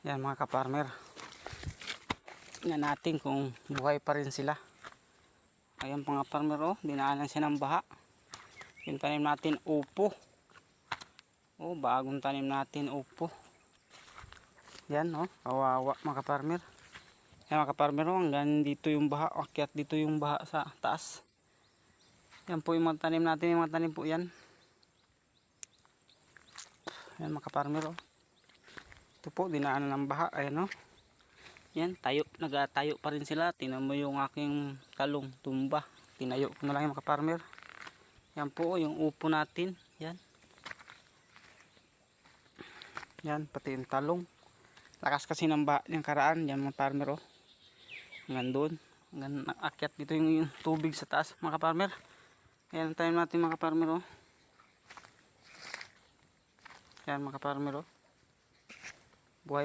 Yan mga kaparmer. Tingnan natin kung buhay pa rin sila. Ayan mga farmer, oh, dinaanan siya ng baha. Yung tanim natin upo. Oh, bagong tanim natin upo. Yan, oh, kawawa mga farmer. Yan mga farmer, oh, hanggang dito yung baha, akyat dito yung baha sa taas. Yan po yung mga tanim natin, yung mga tanim po yan. Yan mga farmer, oh. Ito po, dinaanan ng baha, ayan, oh. Yan, tayo, nagatayo pa rin sila. Tingnan mo yung aking talong, tumba. Tinayo ko na lang yung mga farmer. Yan po, yung upo natin. Yan. Yan, pati yung talong. Lakas kasi ng baha yung karaan. Yan mga farmer, oh. Hanggang doon. Hanggang naakyat dito yung tubig sa taas mga farmer. Yan, tayo natin mga farmer, oh. Yan mga farmer, oh.